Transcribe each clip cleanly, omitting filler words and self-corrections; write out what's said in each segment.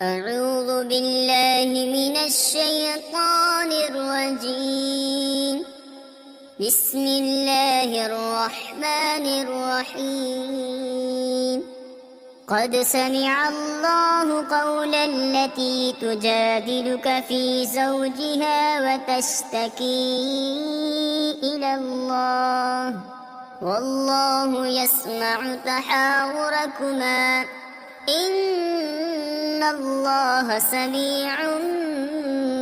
أعوذ بالله من الشيطان الرجيم. بسم الله الرحمن الرحيم. قد سمع الله قول التي تجادلك في زوجها وتشتكي إلى الله والله يسمع تحاوركما إن الله سميع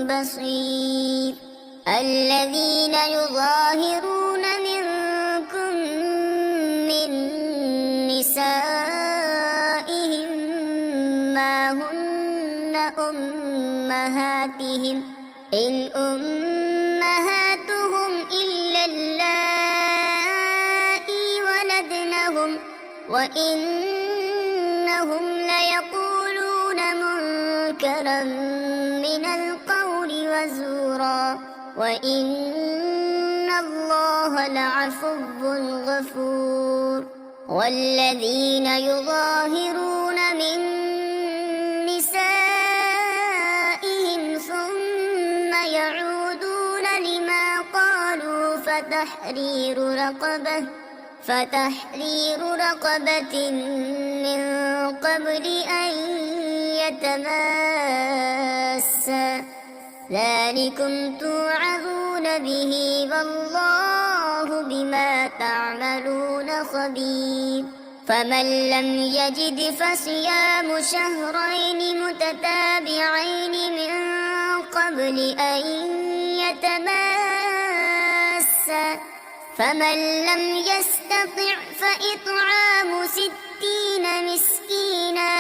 بصير. الذين يظاهرون منكم من نسائهم ما هن أمهاتهم إن أمهاتهم إلا اللائي ولدنهم وإنهم ليقولون منكرا من القول وزورا وإن الله لعفو غفور. والذين يظاهرون من نسائهم ثم يعودون لما قالوا فتحرير رقبة من قبل أن يتماسا ذلكم توعظون به والله بما تعملون خبير. فمن لم يجد فصيام شهرين متتابعين من قبل أن يتماسا فمن لم يستطع فإطعام 60 مسكينا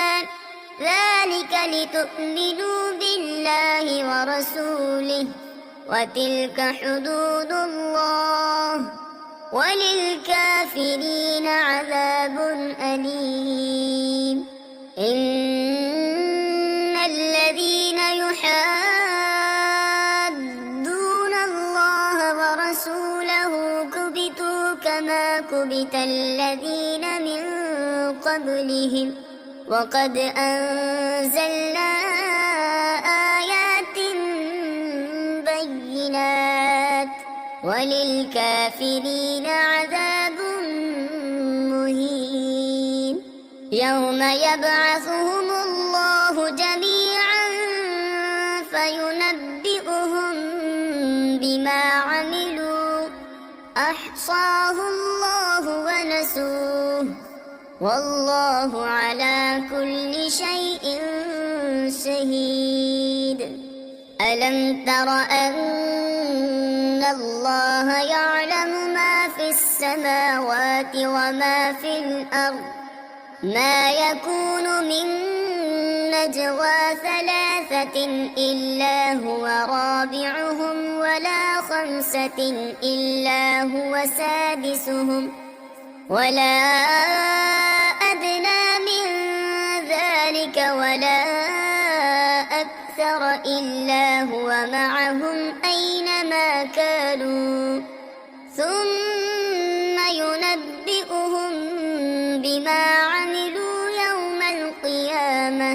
ذلك لتؤمنوا بالله ورسوله وتلك حدود الله وللكافرين عذاب أليم. إن الذين يحادون الله ورسوله كبتوا كما كبت الذين من قبلهم وقد أنزلنا آيات بينات وللكافرين عذاب مهين. يوم يبعثهم الله جميعا فينبئهم بما عملوا أحصاه الله ونسوه والله على كل شيء شهيد. ألم تر أن الله يعلم ما في السماوات وما في الأرض ما يكون من نجوى 3 إلا هو رابعهم ولا 5 إلا هو سادسهم ولا أدنى من ذلك ولا أكثر إلا هو معهم أينما كانوا ثم ينبئهم بما عملوا يوم القيامة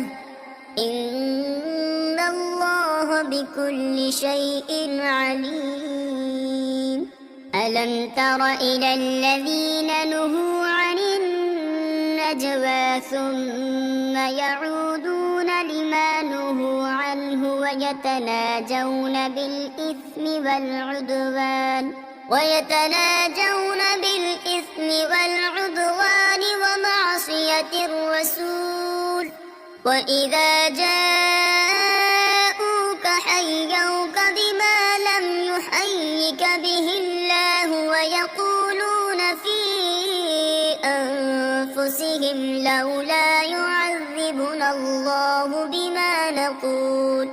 إن الله بكل شيء عليم. ألم تر إلى الذين نهوا عن النجوى ثم يعودون لما نهوا عنه ويتناجون بالإثم والعدوان ومعصية الرسول وإذا جاءوك حيوك بما لم يحيك به الله ويقولون في أنفسهم لولا يعذبنا الله بما نقول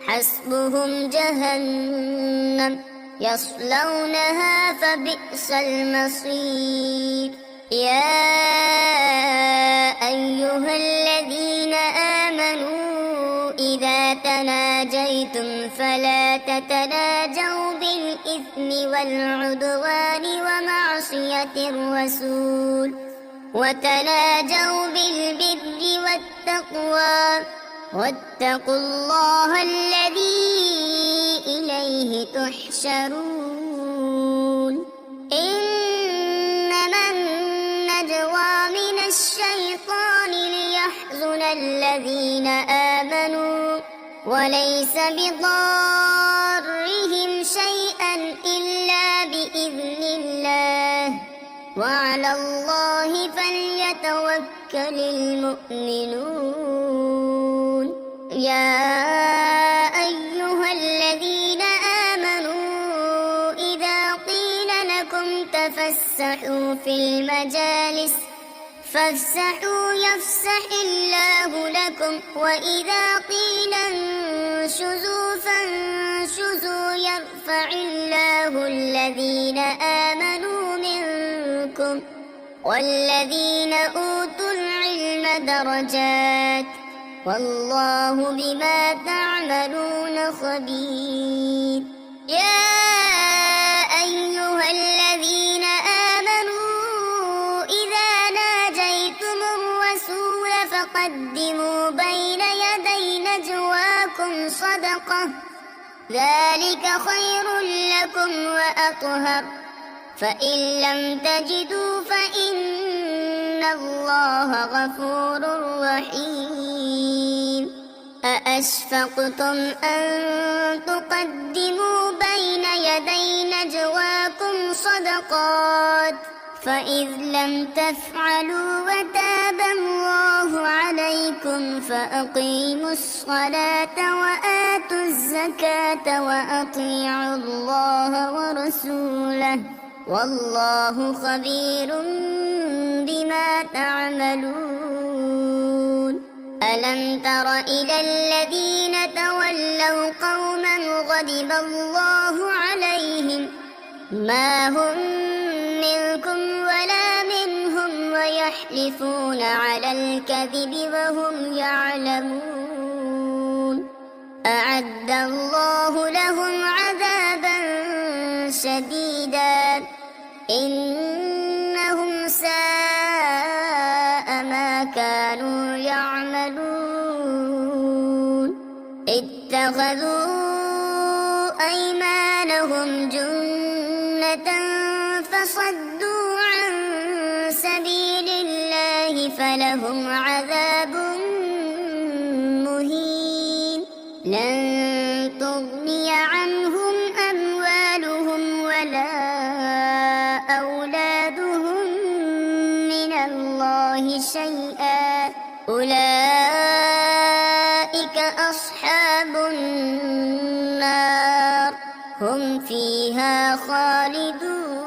حسبهم جهنم يصلونها فبئس المصير. يا أيها الذين آمنوا إذا تناجيتم فلا تتناجوا بالإثم والعدوان ومعصية الرسول وتناجوا بالبر والتقوى واتقوا الله الذي إليه تحشرون إنما النجوى من الشيطان ليحزن الذين آمنوا وليس بضارهم شيئا إلا بإذن الله وعلى الله فليتوكل المؤمنون يا أيها الذين آمنوا إذا قيل لكم تفسحوا في المجالس فافسحوا يفسح الله لكم وإذا قيل انشزوا فانشزوا يرفع الله الذين آمنوا منكم والذين أوتوا العلم درجات والله بما تعملون خبير يا أيها الذين آمنوا إذا ناجيتم الرسول فقدموا بين يدي نجواكم صدقة ذلك خير لكم وأطهر فإن لم تجدوا فإن الله غفور رحيم أأشفقتم أن تقدموا بين يدي نجواكم صدقات فإذ لم تفعلوا وتاب الله عليكم فأقيموا الصلاة وآتوا الزكاة وأطيعوا الله ورسوله والله خبير بما تعملون ألم تر إلى الذين تولوا قوما غضب الله عليهم ما هم منكم ولا منهم ويحلفون على الكذب وهم يعلمون أعد الله لهم عذابا شديدا إنهم ساء ما كانوا يعملون اتخذوا أيمانهم جنة فصدوا عن سبيل الله فلهم عذاب مهين لن تغني عنهم أموالهم ولا أولادهم من الله شيئا أولئك أصحاب النار هم فيها خالدون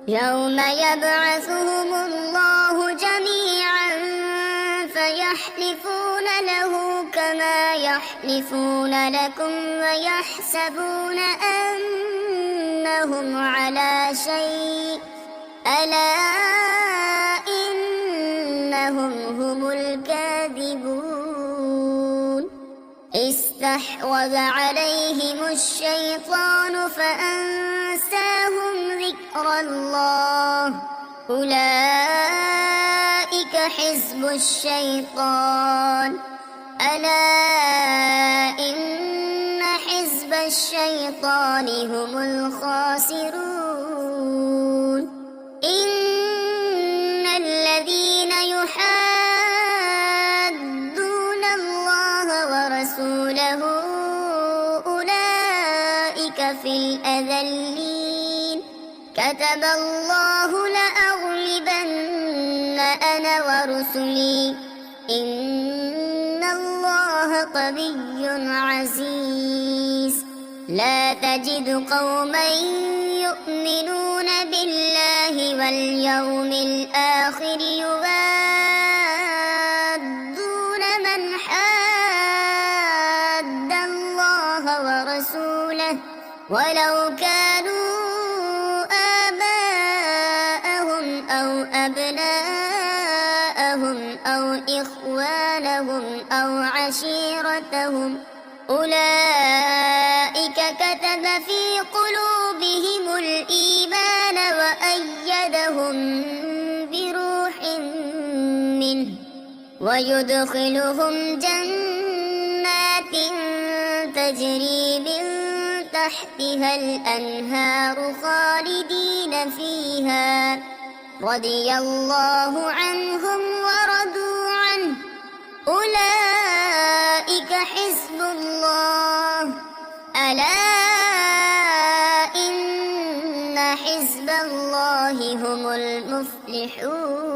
يوم يبعثهم الله جميعا فيحلفون له كما يحلفون لكم ويحسبون أنهم على شيء ألا إنهم هم الكاذبون استحوذ عليهم الشيطان فأنساهم ذكر الله أولئك حزب الشيطان ألا إن حزب الشيطان هم الخاسرون إن الذين يحادون الله ورسوله أولئك في الأذلين كتب الله لأغلبن أنا ورسلي إن الله قوي عزيز لا تجد قوما يؤمنون بالله واليوم الآخر يوادون من حاد الله ورسوله ولو كانوا آباءهم أو أبناءهم أو إخوانهم أو عشيرتهم أولئك كتب في قلوبهم الإيمان وأيدهم بروح منه ويدخلهم جنات تجري من تحتها الأنهار خالدين فيها رضي الله عنهم ورضوا عنه أولئك حزب الله ألا إن حزب الله هم المفلحون